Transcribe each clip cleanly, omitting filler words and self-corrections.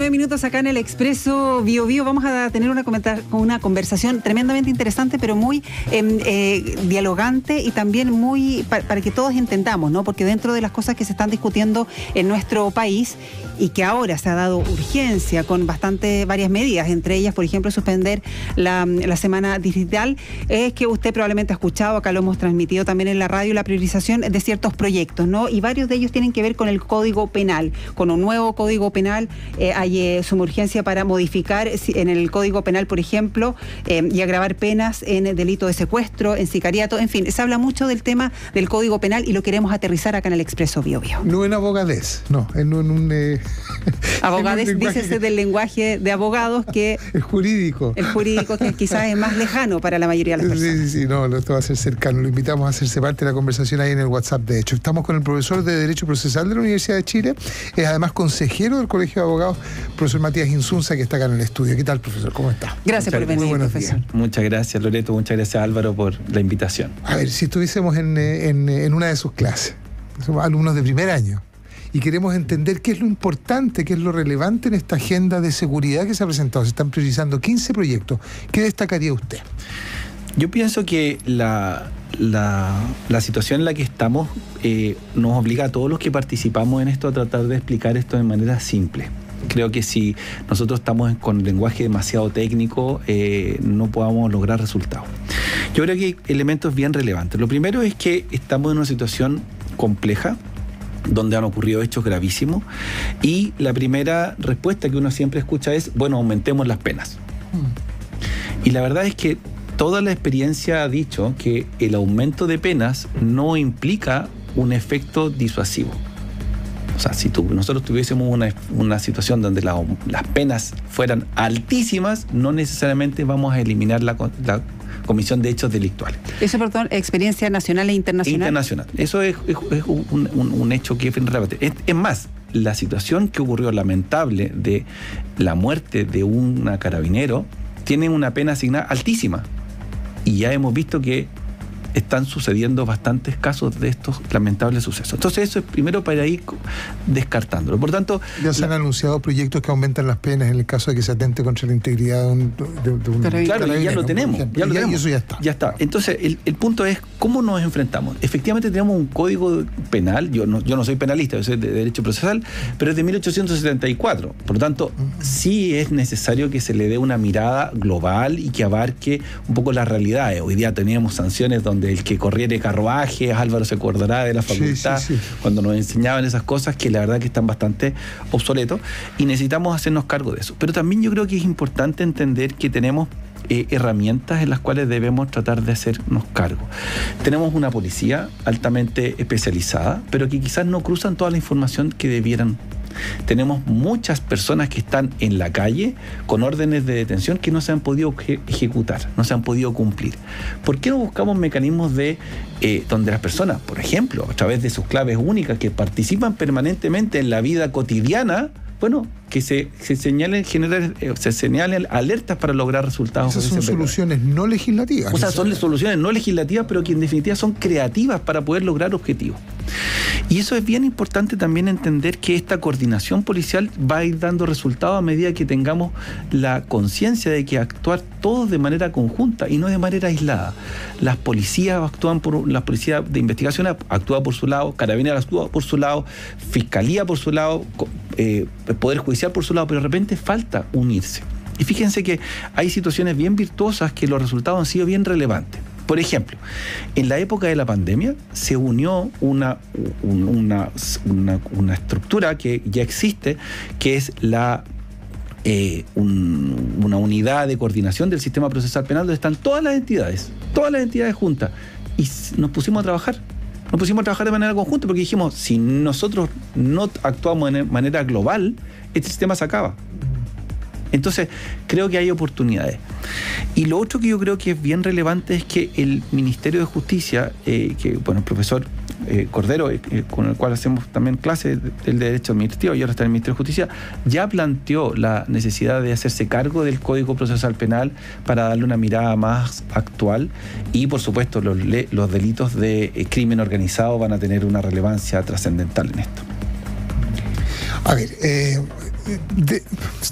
9 minutos acá en el Expreso Bio Bio. Vamos a tener una conversación tremendamente interesante, pero muy dialogante y también muy para que todos entendamos, ¿no? Porque dentro de las cosas que se están discutiendo en nuestro país y que ahora se ha dado urgencia con varias medidas, entre ellas, por ejemplo, suspender la semana digital, es que usted probablemente ha escuchado, acá lo hemos transmitido también en la radio, la priorización de ciertos proyectos, ¿no? Y varios de ellos tienen que ver con el Código Penal, con un nuevo Código Penal. Hay suma urgencia para modificar en el Código Penal, por ejemplo, y agravar penas en delito de secuestro, en sicariato, en fin, se habla mucho del tema del Código Penal y lo queremos aterrizar acá en el Expreso Bio Bio. No en abogadez, no, en un... abogadez, dícese del lenguaje de abogados que... El jurídico que quizás es más lejano para la mayoría de las personas. Sí, no, esto va a ser cercano. Lo invitamos a hacerse parte de la conversación ahí en el WhatsApp. De hecho, estamos con el profesor de Derecho Procesal de la Universidad de Chile, es además consejero del Colegio de Abogados, profesor Matías Insunza, que está acá en el estudio. ¿Qué tal, profesor? ¿Cómo está? Gracias por venir, profesor. Muchas gracias, Loreto. Muchas gracias, Álvaro, por la invitación. A ver, si estuviésemos en una de sus clases, somos alumnos de primer año, y queremos entender qué es lo importante, qué es lo relevante en esta agenda de seguridad que se ha presentado. Se están priorizando 15 proyectos. ¿Qué destacaría usted? Yo pienso que la situación en la que estamos nos obliga a todos los que participamos en esto a tratar de explicar esto de manera simple. Creo que si nosotros estamos con lenguaje demasiado técnico, no podamos lograr resultados. Yo creo que hay elementos bien relevantes. Lo primero es que estamos en una situación compleja, donde han ocurrido hechos gravísimos, y la primera respuesta que uno siempre escucha es, bueno, aumentemos las penas. Y la verdad es que toda la experiencia ha dicho que el aumento de penas no implica un efecto disuasivo. O sea, si nosotros tuviésemos una situación donde las penas fueran altísimas, no necesariamente vamos a eliminar la comisión de hechos delictuales. Eso, perdón, experiencia nacional e internacional. Internacional. Eso es un hecho que es relevante. Es más, la situación que ocurrió lamentable de la muerte de un carabinero tiene una pena asignada altísima. Y ya hemos visto que están sucediendo bastantes casos de estos lamentables sucesos. Entonces eso es primero para ir descartándolo. Por tanto... Ya se han anunciado proyectos que aumentan las penas en el caso de que se atente contra la integridad de un Claro, y ya lo tenemos. Y eso ya está. Ya está. Entonces el punto es cómo nos enfrentamos. Efectivamente tenemos un código penal, yo no soy penalista, yo soy de Derecho Procesal, pero es de 1874. Por lo tanto, sí es necesario que se le dé una mirada global y que abarque un poco las realidades. Hoy día teníamos sanciones donde el que corriere carruajes, Álvaro se acordará de la facultad, cuando nos enseñaban esas cosas que la verdad que están bastante obsoletos, y necesitamos hacernos cargo de eso. Pero también yo creo que es importante entender que tenemos herramientas en las cuales debemos tratar de hacernos cargo. Tenemos una policía altamente especializada, pero que quizás no cruzan toda la información que debieran. Tenemos muchas personas que están en la calle con órdenes de detención que no se han podido ejecutar, no se han podido cumplir. ¿Por qué no buscamos mecanismos donde las personas, por ejemplo, a través de sus claves únicas que participan permanentemente en la vida cotidiana, bueno, que se señalen alertas para lograr resultados? Esas son soluciones no legislativas. O sea, son soluciones no legislativas, pero que en definitiva son creativas para poder lograr objetivos. Y eso es bien importante también entender que esta coordinación policial va a ir dando resultados a medida que tengamos la conciencia de que actuar todos de manera conjunta y no de manera aislada. Las policías la policía de investigación actúa por su lado, Carabineros actúa por su lado, Fiscalía por su lado, Poder Judicial por su lado, pero de repente falta unirse. Y fíjense que hay situaciones bien virtuosas que los resultados han sido bien relevantes. Por ejemplo, en la época de la pandemia se unió una estructura que ya existe, que es una unidad de coordinación del sistema procesal penal, donde están todas las entidades juntas, y nos pusimos a trabajar. Nos pusimos a trabajar de manera conjunta porque dijimos, si nosotros no actuamos de manera global, este sistema se acaba. Entonces, creo que hay oportunidades. Y lo otro que yo creo que es bien relevante es que el Ministerio de Justicia, el profesor Cordero, con el cual hacemos también clases del derecho administrativo y ahora está en el Ministerio de Justicia, ya planteó la necesidad de hacerse cargo del Código Procesal Penal para darle una mirada más actual, y por supuesto los delitos de crimen organizado van a tener una relevancia trascendental en esto. A ver,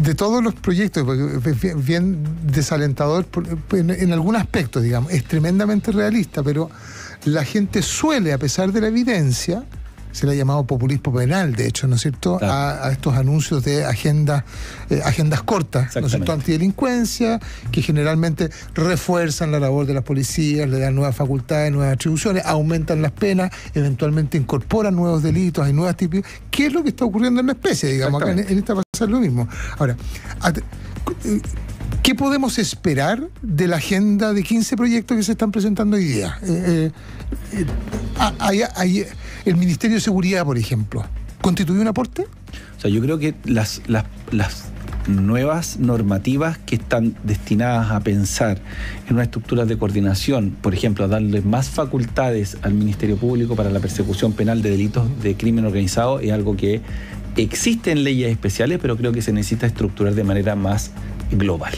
de todos los proyectos, porque es bien desalentador en algún aspecto, digamos, es tremendamente realista, pero la gente suele, a pesar de la evidencia, se le ha llamado populismo penal, de hecho, ¿no es cierto?, claro, a estos anuncios de agendas cortas, ¿no es cierto?, antidelincuencia, que generalmente refuerzan la labor de las policías, le dan nuevas facultades, nuevas atribuciones, aumentan las penas, eventualmente incorporan nuevos delitos, hay nuevas tipos. ¿Qué es lo que está ocurriendo en la especie? Digamos, acá en esta pasa lo mismo. Ahora, ¿qué podemos esperar de la agenda de 15 proyectos que se están presentando hoy día? El Ministerio de Seguridad, por ejemplo, ¿constituye un aporte? O sea, yo creo que las nuevas normativas que están destinadas a pensar en una estructura de coordinación, por ejemplo, a darle más facultades al Ministerio Público para la persecución penal de delitos de crimen organizado, es algo que existe en leyes especiales, pero creo que se necesita estructurar de manera más global.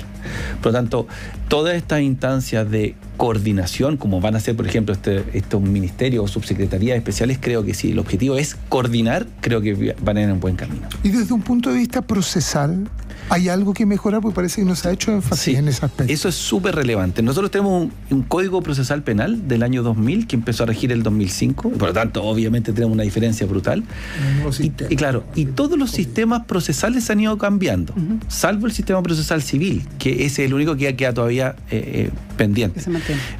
Por lo tanto, todas estas instancias de coordinación, como van a ser, por ejemplo, estos ministerios o subsecretarías especiales, creo que si el objetivo es coordinar, creo que van en un buen camino. Y desde un punto de vista procesal, ¿hay algo que mejorar? Porque parece que no se ha hecho énfasis en ese aspecto. Eso es súper relevante. Nosotros tenemos un Código Procesal Penal del año 2000 que empezó a regir el 2005. Por lo tanto, obviamente tenemos una diferencia brutal. Y claro, y todos los sistemas procesales han ido cambiando, salvo el sistema procesal civil, que es el único que queda todavía pendiente.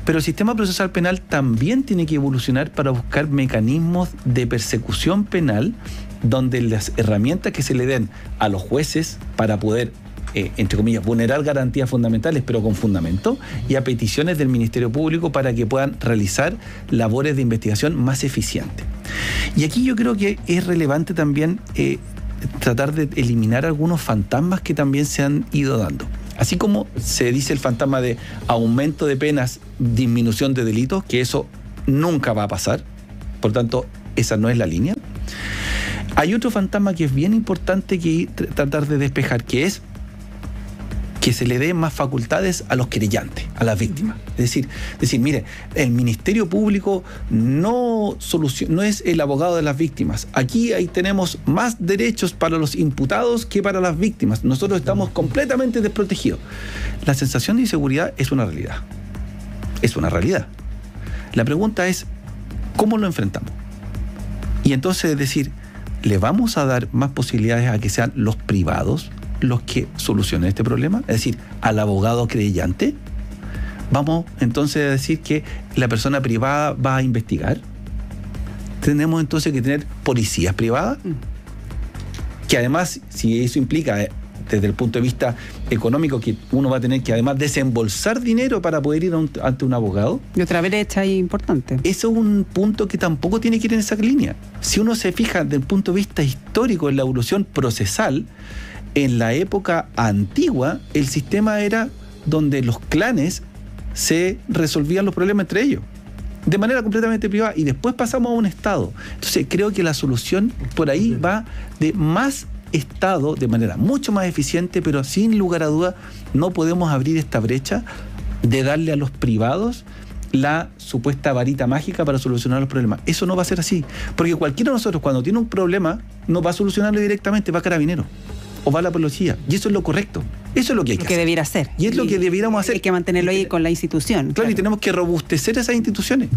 Pero el sistema procesal penal también tiene que evolucionar para buscar mecanismos de persecución penal donde las herramientas que se le den a los jueces para poder, entre comillas, vulnerar garantías fundamentales, pero con fundamento, y a peticiones del Ministerio Público para que puedan realizar labores de investigación más eficientes. Y aquí yo creo que es relevante también tratar de eliminar algunos fantasmas que también se han ido dando. Así como se dice el fantasma de aumento de penas, disminución de delitos, que eso nunca va a pasar, por tanto, esa no es la línea. Hay otro fantasma que es bien importante que tratar de despejar, que es que se le den más facultades a los querellantes, a las víctimas. Es decir, mire, el Ministerio Público no es el abogado de las víctimas. Aquí ahí tenemos más derechos para los imputados que para las víctimas. Nosotros estamos completamente desprotegidos. La sensación de inseguridad es una realidad. Es una realidad. La pregunta es, ¿cómo lo enfrentamos? Y entonces, es decir, ¿le vamos a dar más posibilidades a que sean los privados los que solucionen este problema? Es decir, al abogado creyente. Vamos entonces a decir que la persona privada va a investigar. Tenemos entonces que tener policías privadas, que además, si eso implica desde el punto de vista económico, que uno va a tener que además desembolsar dinero para poder ir ante un abogado. Y otra brecha importante. Eso es un punto que tampoco tiene que ir en esa línea. Si uno se fija desde el punto de vista histórico en la evolución procesal, en la época antigua, el sistema era donde los clanes se resolvían los problemas entre ellos, de manera completamente privada, y después pasamos a un Estado. Entonces creo que la solución por ahí va de más Estado, de manera mucho más eficiente, pero sin lugar a duda no podemos abrir esta brecha de darle a los privados la supuesta varita mágica para solucionar los problemas. Eso no va a ser así, porque cualquiera de nosotros cuando tiene un problema no va a solucionarlo directamente, va a Carabineros o va a la policía, y eso es lo correcto. Eso es lo que hay que hacer. Debiera ser. Y es lo que debiéramos hacer. Hay que mantenerlo ahí con la institución. Claro, y tenemos que robustecer esas instituciones.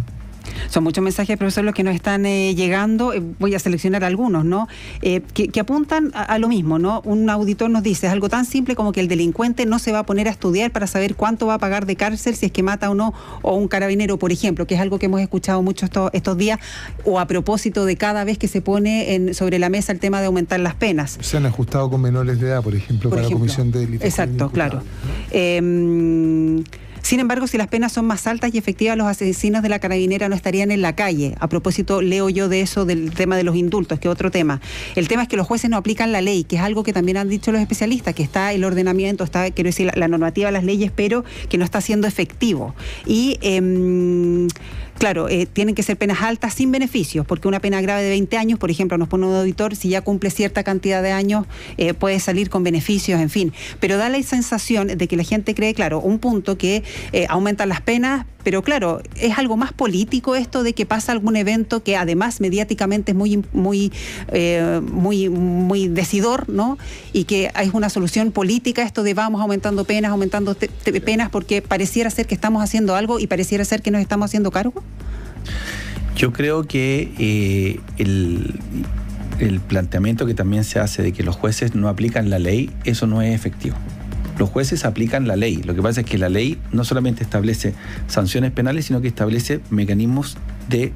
Son muchos mensajes, profesor, los que nos están llegando. Voy a seleccionar algunos, ¿no? Que apuntan a lo mismo, ¿no? Un auditor nos dice, es algo tan simple como que el delincuente no se va a poner a estudiar para saber cuánto va a pagar de cárcel si es que mata o no, o un carabinero, por ejemplo, que es algo que hemos escuchado mucho estos días, o a propósito de cada vez que se pone sobre la mesa el tema de aumentar las penas. Se han ajustado con menores de edad, por ejemplo, para la comisión de delitos. Exacto, claro. Sin embargo, si las penas son más altas y efectivas, los asesinos de la Carabinera no estarían en la calle. A propósito, leo yo de eso, del tema de los indultos, que es otro tema. El tema es que los jueces no aplican la ley, que es algo que también han dicho los especialistas, que está el ordenamiento, está, quiero decir, la normativa, las leyes, pero que no está siendo efectivo. Y claro, tienen que ser penas altas sin beneficios, porque una pena grave de 20 años, por ejemplo, nos pone un auditor, si ya cumple cierta cantidad de años, puede salir con beneficios, en fin. Pero da la sensación de que la gente cree, claro, un punto que aumentan las penas, pero claro, es algo más político esto de que pasa algún evento que además mediáticamente es muy decidor, ¿no? Y que es una solución política esto de vamos aumentando penas, penas, porque pareciera ser que estamos haciendo algo y pareciera ser que nos estamos haciendo cargo. Yo creo que el planteamiento que también se hace de que los jueces no aplican la ley, eso no es efectivo. Los jueces aplican la ley. Lo que pasa es que la ley no solamente establece sanciones penales, sino que establece mecanismos de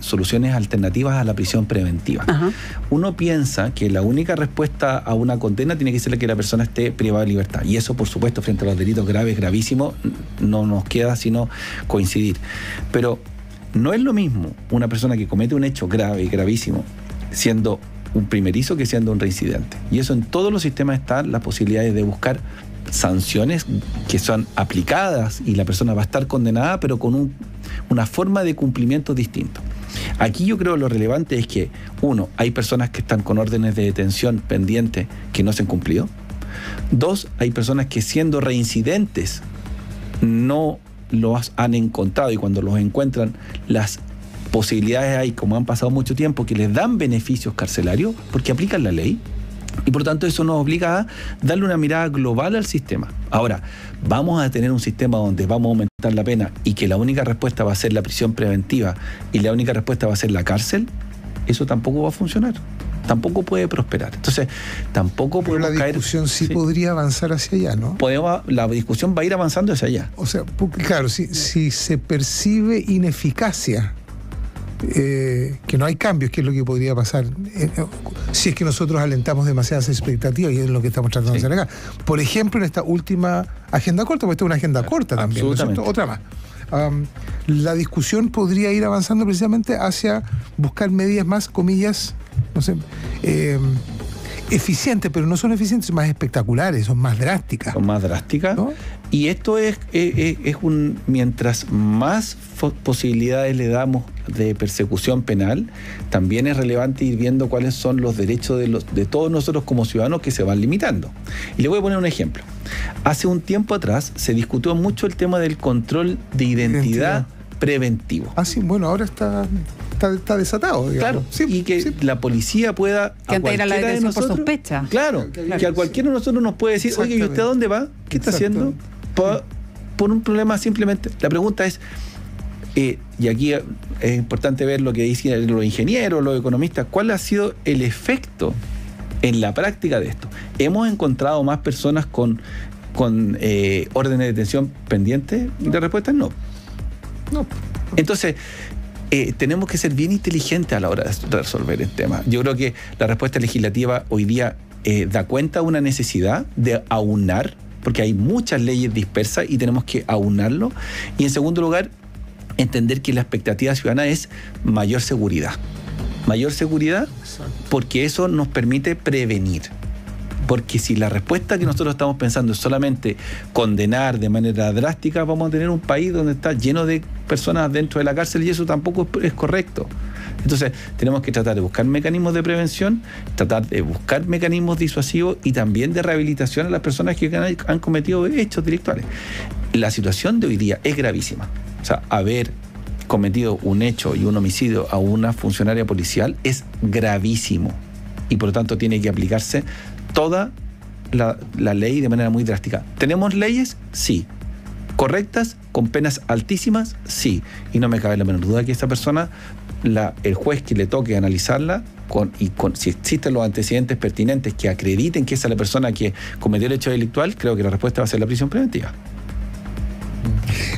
soluciones alternativas a la prisión preventiva. Ajá. Uno piensa que la única respuesta a una condena tiene que ser que la persona esté privada de libertad. Y eso, por supuesto, frente a los delitos graves, gravísimos, no nos queda sino coincidir. Pero no es lo mismo una persona que comete un hecho grave y gravísimo siendo un primerizo que siendo un reincidente. Y eso en todos los sistemas están las posibilidades de buscar sanciones que son aplicadas y la persona va a estar condenada, pero con una forma de cumplimiento distinto. Aquí yo creo lo relevante es que, uno, hay personas que están con órdenes de detención pendientes que no se han cumplido. Dos, hay personas que siendo reincidentes no los han encontrado y cuando los encuentran las posibilidades hay, como han pasado mucho tiempo, que les dan beneficios carcelarios porque aplican la ley. Y por tanto eso nos obliga a darle una mirada global al sistema. Ahora, vamos a tener un sistema donde vamos a aumentar la pena y que la única respuesta va a ser la prisión preventiva y la única respuesta va a ser la cárcel. Eso tampoco va a funcionar. Tampoco puede prosperar. Entonces, tampoco podemos caer... Pero la discusión sí podría avanzar hacia allá, ¿no? La discusión va a ir avanzando hacia allá. O sea, claro, si se percibe ineficacia, que no hay cambios, que es lo que podría pasar si es que nosotros alentamos demasiadas expectativas, y es lo que estamos tratando de hacer acá. Por ejemplo, en esta última agenda corta, porque esta es una agenda corta también, ¿no es cierto? Otra más. La discusión podría ir avanzando precisamente hacia buscar medidas más, comillas, no sé, eficientes, pero no son eficientes, son más espectaculares, son más drásticas. Son más drásticas, ¿no? Y esto es mientras más posibilidades le damos de persecución penal, también es relevante ir viendo cuáles son los derechos de todos nosotros como ciudadanos que se van limitando. Y le voy a poner un ejemplo. Hace un tiempo atrás se discutió mucho el tema del control de identidad preventivo. Ah, sí, bueno, ahora está desatado, digamos. Claro, sí, y que la policía pueda... Que antes era la detención por sospecha. Claro, que a cualquiera de nosotros nos puede decir, oye, ¿y usted a dónde va? ¿Qué está haciendo? Por un problema simplemente. La pregunta es, y aquí es importante ver lo que dicen los ingenieros, los economistas, ¿cuál ha sido el efecto en la práctica de esto? ¿Hemos encontrado más personas con órdenes de detención pendientes? Y la respuesta es no. No. Entonces, tenemos que ser bien inteligentes a la hora de resolver el tema. Yo creo que la respuesta legislativa hoy día da cuenta de una necesidad de aunar, porque hay muchas leyes dispersas y tenemos que aunarlo. Y en segundo lugar, entender que la expectativa ciudadana es mayor seguridad. Mayor seguridad porque eso nos permite prevenir. Porque si la respuesta que nosotros estamos pensando es solamente condenar de manera drástica, vamos a tener un país donde está lleno de personas dentro de la cárcel y eso tampoco es correcto. Entonces, tenemos que tratar de buscar mecanismos de prevención, tratar de buscar mecanismos disuasivos y también de rehabilitación a las personas que han cometido hechos delictuales. La situación de hoy día es gravísima. O sea, haber cometido un hecho y un homicidio a una funcionaria policial es gravísimo y por lo tanto tiene que aplicarse toda la ley de manera muy drástica. ¿Tenemos leyes? Sí. ¿Correctas? ¿Con penas altísimas? Sí. Y no me cabe la menor duda que esta persona, el juez que le toque analizarla, si existen los antecedentes pertinentes que acrediten que esa es la persona que cometió el hecho delictual, creo que la respuesta va a ser la prisión preventiva.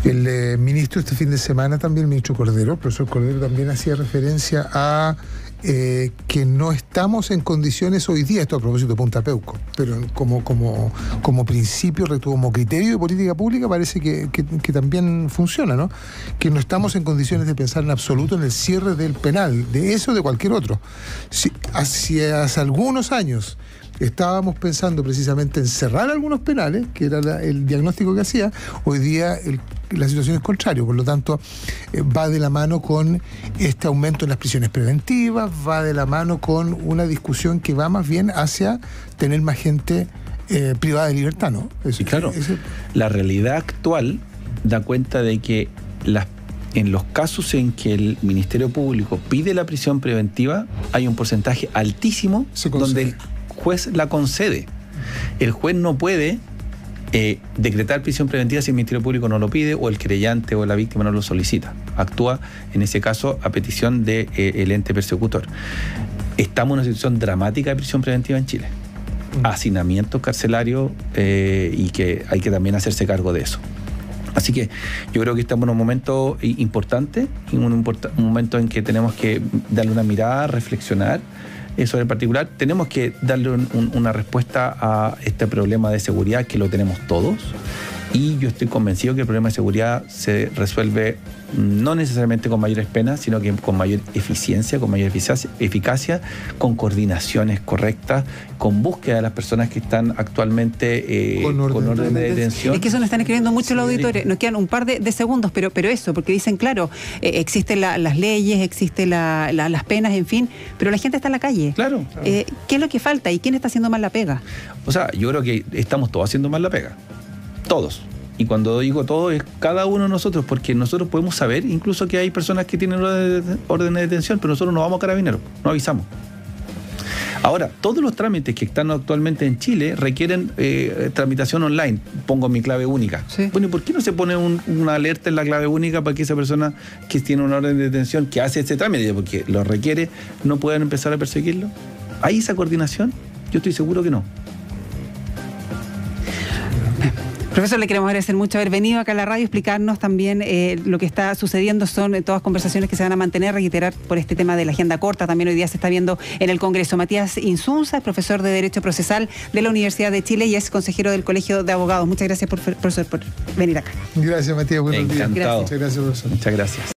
El ministro este fin de semana también, el ministro Cordero, el profesor Cordero, también hacía referencia a que no estamos en condiciones hoy día, esto a propósito de Punta Peuco, pero como principio, como criterio de política pública parece que también funciona, ¿no? Que no estamos en condiciones de pensar en absoluto en el cierre del penal, de eso o de cualquier otro. Si hace algunos años estábamos pensando precisamente en cerrar algunos penales, que era el diagnóstico que hacía. Hoy día la situación es contraria, por lo tanto va de la mano con este aumento en las prisiones preventivas, va de la mano con una discusión que va más bien hacia tener más gente privada de libertad, ¿no? Sí, claro. La realidad actual da cuenta de que en los casos en que el Ministerio Público pide la prisión preventiva, hay un porcentaje altísimo donde el juez la concede. El juez no puede decretar prisión preventiva si el Ministerio Público no lo pide o el querellante o la víctima no lo solicita. Actúa, en ese caso, a petición del ente persecutor. Estamos en una situación dramática de prisión preventiva en Chile. Hacinamientos carcelarios y que hay que también hacerse cargo de eso. Así que yo creo que estamos en un momento importante, en un momento en que tenemos que darle una mirada, reflexionar sobre el particular. Tenemos que darle una respuesta a este problema de seguridad que lo tenemos todos. Y yo estoy convencido que el problema de seguridad se resuelve no necesariamente con mayores penas, sino que con mayor eficiencia, con mayor eficacia, con coordinaciones correctas, con búsqueda de las personas que están actualmente con orden de detención. Es que eso nos están escribiendo mucho los auditores. Nos quedan un par de segundos, pero eso, porque dicen, claro, existen las leyes, existen las penas, en fin, pero la gente está en la calle. Claro. ¿Qué es lo que falta y quién está haciendo mal la pega? O sea, yo creo que estamos todos haciendo mal la pega. Todos. Y cuando digo todo es cada uno de nosotros, porque nosotros podemos saber incluso que hay personas que tienen órdenes de detención, pero nosotros no vamos a Carabineros, no avisamos. Ahora, todos los trámites que están actualmente en Chile requieren tramitación online. Pongo mi clave única. Sí. Bueno, ¿y por qué no se pone una alerta en la clave única para que esa persona que tiene una orden de detención, que hace este trámite, porque lo requiere, no puedan empezar a perseguirlo? ¿Hay esa coordinación? Yo estoy seguro que no. Profesor, le queremos agradecer mucho haber venido acá a la radio, explicarnos también lo que está sucediendo. Son todas conversaciones que se van a mantener, reiterar por este tema de la agenda corta. También hoy día se está viendo en el Congreso. Matías Insunza es profesor de Derecho Procesal de la Universidad de Chile y es consejero del Colegio de Abogados. Muchas gracias, profesor, por venir acá. Gracias, Matías. Buenos días. Encantado. Muchas gracias, profesor. Muchas gracias.